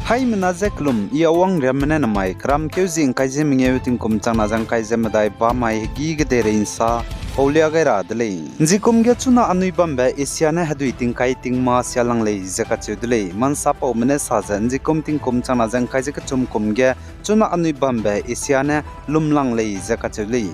Hai menazeklum iawang remene namai kram kyuzing kaije mingeuting kumchang najang kaije madai ba mai gi gedere insa Paulia gaira dele njikum ge chuna anui bambe Asiana haduiting kai tingma sialang le zakachu dele mansa pau mene saja njikum ting kumchang najang kaije ka chum kumge chuna anui bambe Asiana lumlang le zakachu le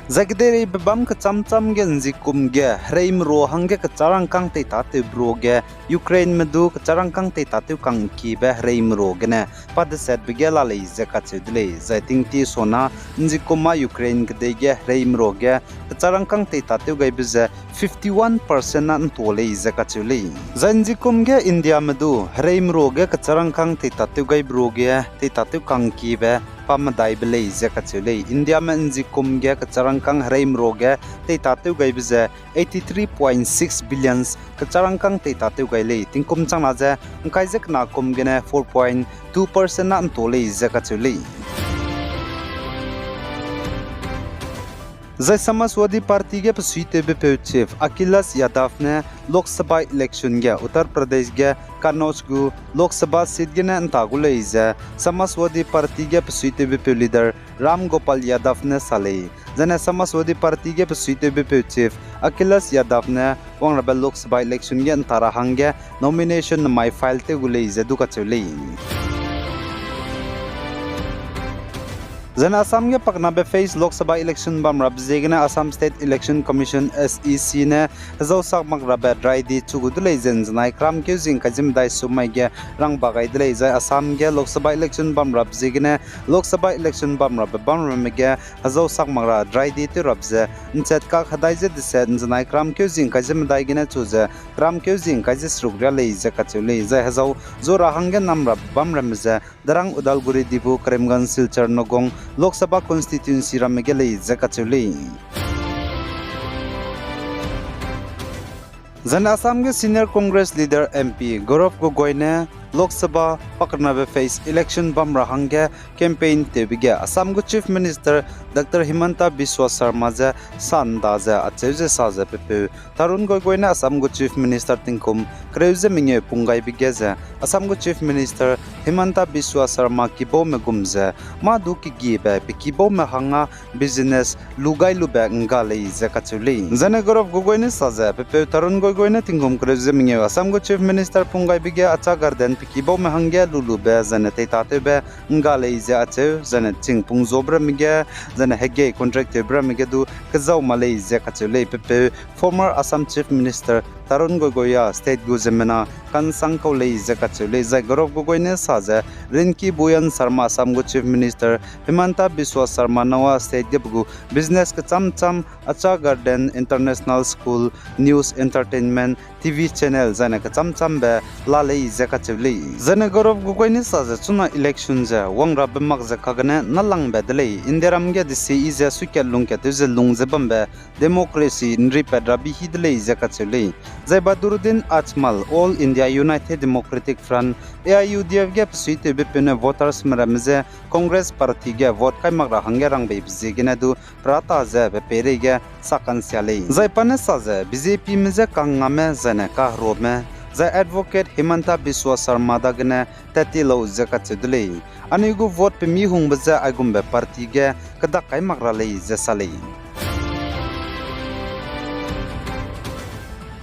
Zagdere babam ka chamcham ge njikum ge hreim ro hangge ka charang kang te ta te bro ge Ukraine medu ka charang kang te ta te kang ki be hreim ro ge ne pad set be ge la le zakat dle zaiting ti sona njikuma Ukraine ge de ge hreim ro ge ka charang kang te ta te ge be 51% na to le zakat le zanjikum ge India medu hreim ro ge ka charang kang te ta te ge bro ge te ta te kang ki be pamadai bele zakachule India man jikum ge ka charang kang hreim roge te tateu gai bize 83.6 billions ka charang kang te tateu gai le tingkum changna je kai jek na kum ge ne 4.2% na antole zakachule Zai Samaswadi Party ge psuite be chief Akhilesh Yadav ne Lok Sabha election ge Uttar Pradesh ge Kannauj gu Lok Sabha seat ge ne antagule ize Samaswadi Party ge psuite be leader Ram Gopal Yadav ne sale jane Samaswadi Party ge psuite be chief Akhilesh Yadav ne wangrabel Lok Sabha election ge antara hangge nomination mai file te gule ize duka chule Then Assam ge pakna be face Lok Sabha election bam rab zegna Assam State Election Commission SEC ne zo sak mak rabe dry di chugudule zen nai kram ke jing kajim dai sumai ge rang bagai dile jai Assam ge Lok Sabha election bam rab zegna Lok Sabha election bam rab bam ge zo sak mak ra dry di te rab ze nchet ka khadai je de set nai kram ke jing kajim dai ge ne chuze kram ke jing kaje srugria le je ka chule jai hazo zo ra hange nam rab bam ram ze darang Udalguri Dibu Karimganj Silchar Nogong Lok Sabha constituency ramegele zakachule Zan Assam ge senior Congress leader MP Gaurav Gogoi ne Lok Sabha pakna be face election bam rahange campaign te bige Assam go chief minister Dr Himanta Biswa Sarma ja sanda ja acheje saje pepe Tarun Gogoi ne Assam go chief minister tingkum kreuze minge pungai bige ja Assam go chief minister Himanta Biswa Sarma kibo me gumze ma du ki gi be kibo me hanga business lugai lu be ngale zakachuli jane Gaurav Gogoi ne saje pepe Tarun Gogoi ne tingkum kreuze minge Assam go chief minister pungai bige acha garden Kibo me hangya lulu be zane te tate be ngale ize ache zane ching pung zobra mige zane hege contract bra mige du kazau malay ize kachule pepe former Assam chief minister Tarun Gogoi state gu zemena kan sangko le ize kachule zai Gaurav Gogoi ne saje Rinki Buyan Sarma Assam gu chief minister Himanta Biswa Sarma nawa state gu business ka cham cham acha garden international school news entertainment TV channel zane ka cham cham be la le ize kachule Zane Gaurav Gogoi ne saje chuna election ja wangra bemak ja kagane nalang bedle indiram ge disi ize sukel lung ke tuze lung je bambe democracy nri pedra bi hidle ize kachule Zai Badruddin Ajmal All India United Democratic Front AIUDF ge psuite be pene voters maramze Congress party ge vote kai magra hangerang be bizegina du prata za be pere ge sakan siale Zai pane saje BJP meze kangame zane ka rome Zai advocate Himanta Biswa Sarma dagne tatilo zakachudle anigu vote pe mi hung baza agumbe party ge kada kai magra le zasale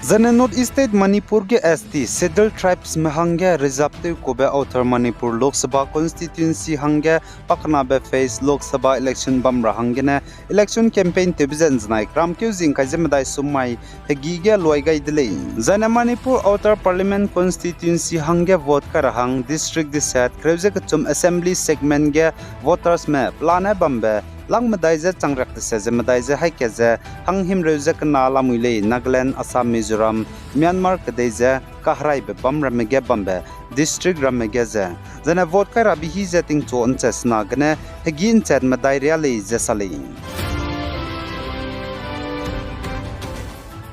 Zane North East State Manipur ge ST Scheduled Tribes me hange reserve kobe outer Manipur Lok Sabha constituency hange pakna be face Lok Sabha election bamra hange ne election campaign te bizens nai kram kyuzing kajemdai sumai hegi ge loi gai dile Zane Manipur outer parliament constituency hange vote kar hang district disat kreuze kachum assembly segment ge voters me plane bambe lang madaize changrak se madaize haikeze hanghim reuze kana lamule Nagaland Assam Mizoram Myanmar kadeize kahrai be bamra mege bambe district ramegeze zana vote kai rabi hi zeting to onchesna gane hegin chat madai reali zesali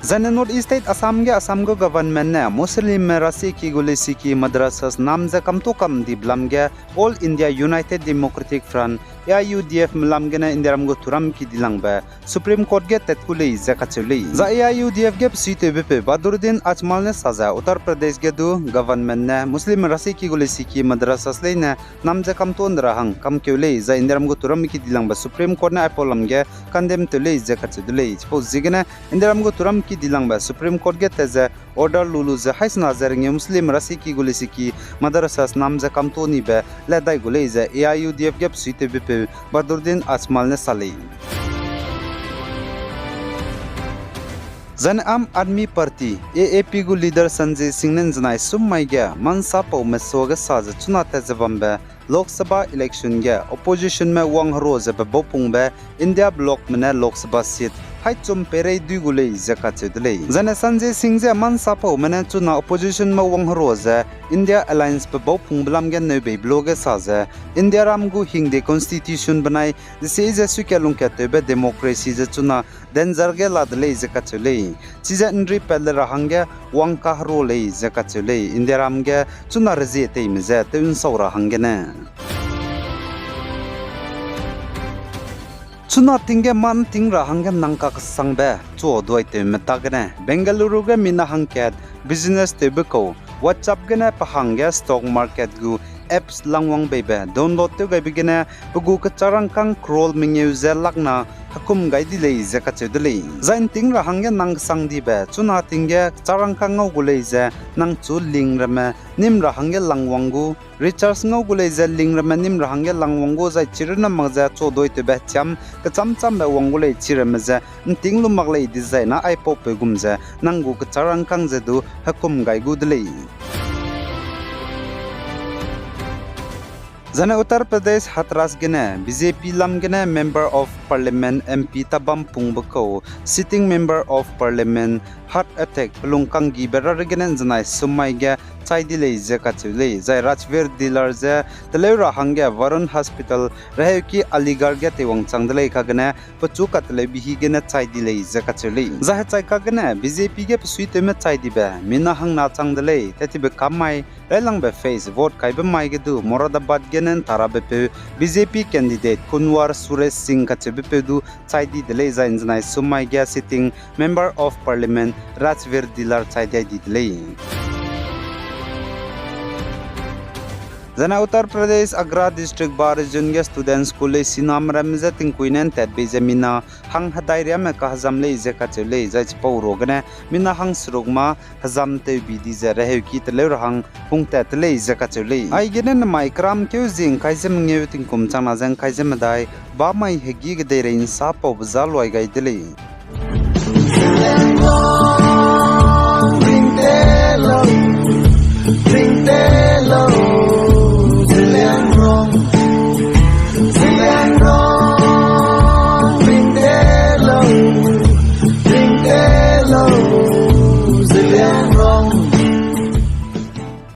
Zane North East State Assam ge Assam go government ne Muslim merasi ki gulisi ki madrasas namze kam to kam diblam ge All India United Democratic Front AIUDF mlamgena indiramgo turam ki dilangba Supreme Court ge tetkuli zakachuli za AIUDF ge site bepe Badruddin Ajmal ne saza Uttar Pradesh ge du government ne Muslim rasi ki gule siki madrasas leina namja kam ton rahang kam keule za indiramgo turam ki dilangba Supreme Court ne apolam ge condemn tule zakachudule po zigena indiramgo turam ki dilangba Supreme Court ge teza order lulu za haisna zarnge Muslim rasi ki gule siki madrasas namja kam toni be ledai gule za AIUDF ge site bepe Badruddin Ajmal ne sali Zan Am Admi Party AAP gu leader Sanjay Singh ne janai summai ge mansa pau me soga saja chuna te jabambe Lok Sabha election ge opposition me wang hro je be bopung be India bloc me Lok Sabha seat hai chum perei du gulei zakachedle jana Sanjay Singh je mansa pau me chuna opposition me wang hro je India alliance be bopung blam ge ne be blog ge saja India ram gu hingde constitution banai se je sukelung ke te be democracy je chuna danger ge ladle zakachule chija indri pel rahangge wang ka hro le zakachule India ram ge chuna reje te imje te un saura hangene Chuna tingge man tingra hangem nangka sangbe chuo doi te metagene Bengaluru ge mina hangket business te beko WhatsApp gene pahangge stock market gu apps langwang bebe download te ga bigene bugu ka charang kang scroll mingeu ze lakna hakum gai di lei ze ka chedle zain tingra hangge nang sang di be chuna tingge charang kang ngau gulei ze nang chu ling rame nim ra hangge langwang gu recharge ngau gulei ze ling rame nim ra hangge langwang gu zai chirna magza cho doi te be cham ka cham cham be wang gulei chirame ze tinglu maglei di zai na ai pop pe gum ze nang gu ka charang kang ze du hakum gai gu dlei Jana Uttar Pradesh Hathras gene BJP lam gene member of parliament MP tabam pungbako sitting member of parliament heart attack lungkang gi berar gene janai sumai ge chaidi lei zakachule jai rajver dealer je telera hangge Varun hospital rahe ki Aligarh ge tewang changdlei ka gene pachu katle bihi gene chaidi lei zakachule jahe chai ka gene BJP ge suite me chaidi be mina hang na changdlei tetibe kamai relang be face vote kai be mai ge du Moradabad genen tarabe pe BJP candidate Kunwar Suresh Singh ka chebe pe du chaidi dele jain janai sumai ge sitting member of parliament Rajver dealer chaidi dile Jana Uttar Pradesh Agra district bar region ge student school sinam ramza tingkuinen tet bezamina hang hadaira me ka hazam le je ka chele jai chpau rogane mina hang srugma hazam te bidi je rehe ki tele hang pung tet le je ka chele ai genen mai kram ke jing kaisem nge tingkum chana jang kaisem dai ba mai hegi ge de rein sa pau zal wai gai dele